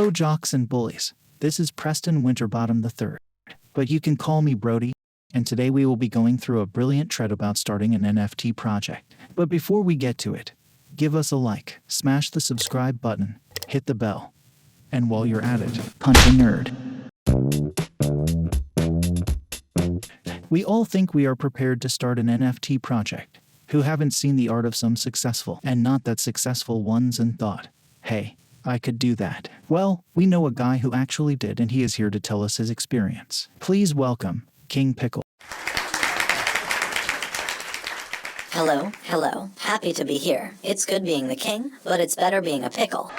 Hello Jocks and Bullies, this is Preston Winterbottom III, but you can call me Brody, and today we will be going through a brilliant thread about starting an NFT project. But before we get to it, give us a like, smash the subscribe button, hit the bell, and while you're at it, punch a nerd. We all think we are prepared to start an NFT project, who haven't seen the art of some successful and not that successful ones and thought, hey, I could do that. Well, we know a guy who actually did, and he is here to tell us his experience. Please welcome King Pickle. Hello. Happy to be here. It's good being the king, but it's better being a pickle.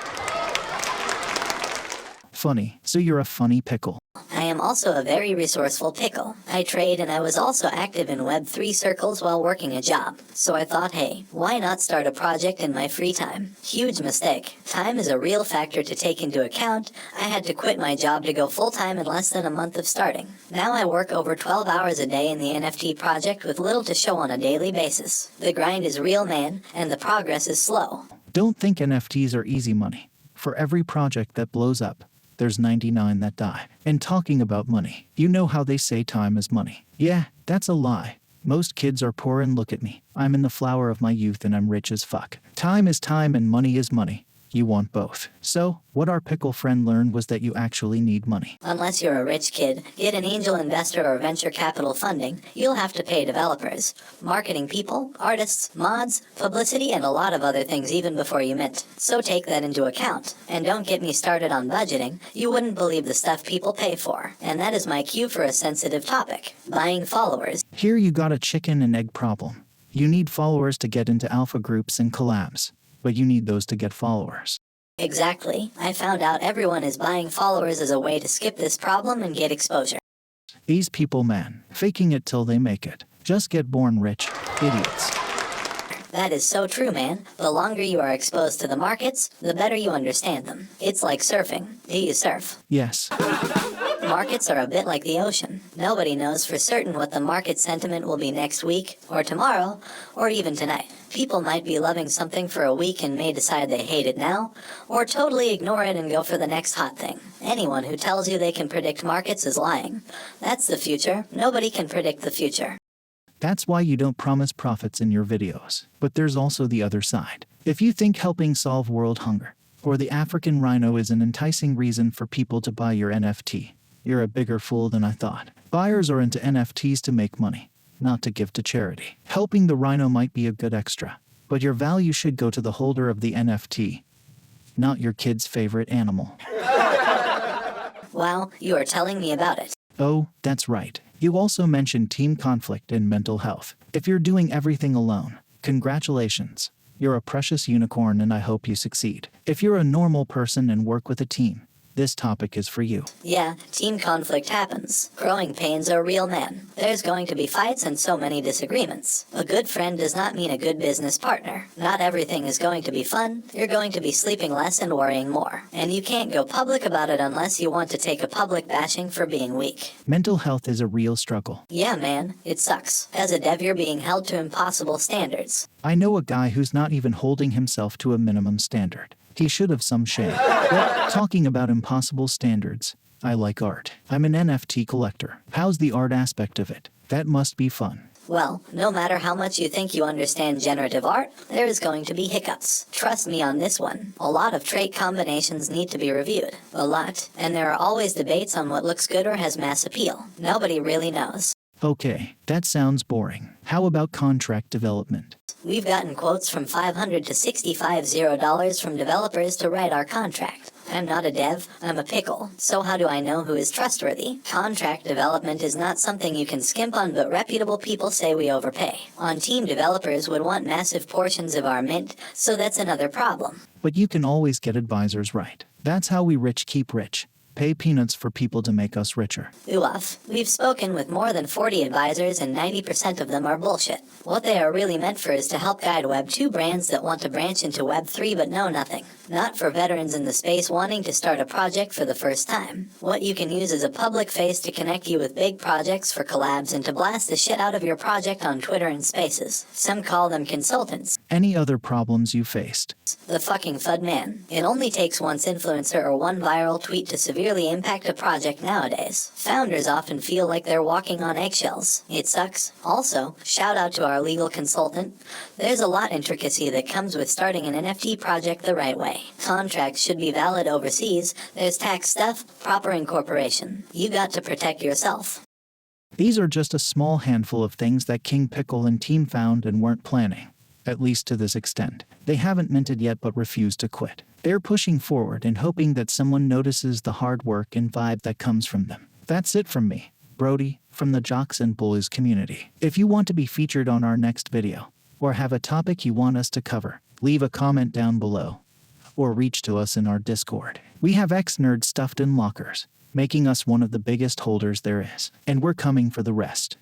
Funny, so you're a funny pickle. I am also a very resourceful pickle. I trade, and I was also active in Web3 circles while working a job. So I thought, hey, why not start a project in my free time? Huge mistake. Time is a real factor to take into account. I had to quit my job to go full-time in less than a month of starting. Now I work over 12 hours a day in the NFT project with little to show on a daily basis. The grind is real, man, and the progress is slow. Don't think NFTs are easy money. For every project that blows up, there's 99 that die. And talking about money, you know how they say time is money. Yeah, that's a lie. Most kids are poor, and look at me. I'm in the flower of my youth and I'm rich as fuck. Time is time and money is money. You want both. So, what our pickle friend learned was that you actually need money. Unless you're a rich kid, get an angel investor or venture capital funding, you'll have to pay developers, marketing people, artists, mods, publicity, and a lot of other things even before you mint. So take that into account. And don't get me started on budgeting. You wouldn't believe the stuff people pay for. And that is my cue for a sensitive topic: buying followers. Here you got a chicken and egg problem. You need followers to get into alpha groups and collabs, but you need those to get followers. Exactly. I found out everyone is buying followers as a way to skip this problem and get exposure. These people, man, faking it till they make it. Just get born rich, idiots. That is so true, man. The longer you are exposed to the markets, the better you understand them. It's like surfing. Do you surf? Yes. Markets are a bit like the ocean. Nobody knows for certain what the market sentiment will be next week, or tomorrow, or even tonight. People might be loving something for a week and may decide they hate it now, or totally ignore it and go for the next hot thing. Anyone who tells you they can predict markets is lying. That's the future. Nobody can predict the future. That's why you don't promise profits in your videos. But there's also the other side. If you think helping solve world hunger, or the African rhino is an enticing reason for people to buy your NFT, you're a bigger fool than I thought. Buyers are into NFTs to make money, not to give to charity. Helping the rhino might be a good extra, but your value should go to the holder of the NFT, not your kid's favorite animal. Wow, you are telling me about it. Oh, that's right. You also mentioned team conflict and mental health. If you're doing everything alone, congratulations. You're a precious unicorn and I hope you succeed. If you're a normal person and work with a team, this topic is for you. Yeah, team conflict happens. Growing pains are real, man. There's going to be fights and so many disagreements. A good friend does not mean a good business partner. Not everything is going to be fun. You're going to be sleeping less and worrying more. And you can't go public about it unless you want to take a public bashing for being weak. Mental health is a real struggle. Yeah, man, it sucks. As a dev, you're being held to impossible standards. I know a guy who's not even holding himself to a minimum standard. He should have some shame. But talking about impossible standards, I like art. I'm an NFT collector. How's the art aspect of it? That must be fun. Well, no matter how much you think you understand generative art, there is going to be hiccups. Trust me on this one. A lot of trait combinations need to be reviewed. A lot. And there are always debates on what looks good or has mass appeal. Nobody really knows. Okay, that sounds boring. How about contract development? We've gotten quotes from $500 to $650 from developers to write our contract. I'm not a dev, I'm a pickle, so how do I know who is trustworthy? Contract development is not something you can skimp on, but reputable people say we overpay. On-team developers would want massive portions of our mint, so that's another problem. But you can always get advisors right. That's how we rich keep rich. Pay peanuts for people to make us richer. Oof. We've spoken with more than 40 advisors and 90% of them are bullshit. What they are really meant for is to help guide Web 2 brands that want to branch into Web 3 but know nothing. Not for veterans in the space wanting to start a project for the first time. What you can use is a public face to connect you with big projects for collabs and to blast the shit out of your project on Twitter and Spaces. Some call them consultants. Any other problems you faced? The fucking FUD man. It only takes one influencer or one viral tweet to severely impact a project nowadays. Founders often feel like they're walking on eggshells. It sucks. Also, shout out to our legal consultant. There's a lot intricacy that comes with starting an NFT project the right way. Contracts should be valid overseas. There's tax stuff, proper incorporation. You got to protect yourself. These are just a small handful of things that King Pickle and team found and weren't planning. At least to this extent. They haven't minted yet but refuse to quit. They're pushing forward and hoping that someone notices the hard work and vibe that comes from them. That's it from me, Brody, from the Jocks and Bullies community. If you want to be featured on our next video, or have a topic you want us to cover, leave a comment down below, or reach to us in our Discord. We have X-Nerds stuffed in lockers, making us one of the biggest holders there is, and we're coming for the rest.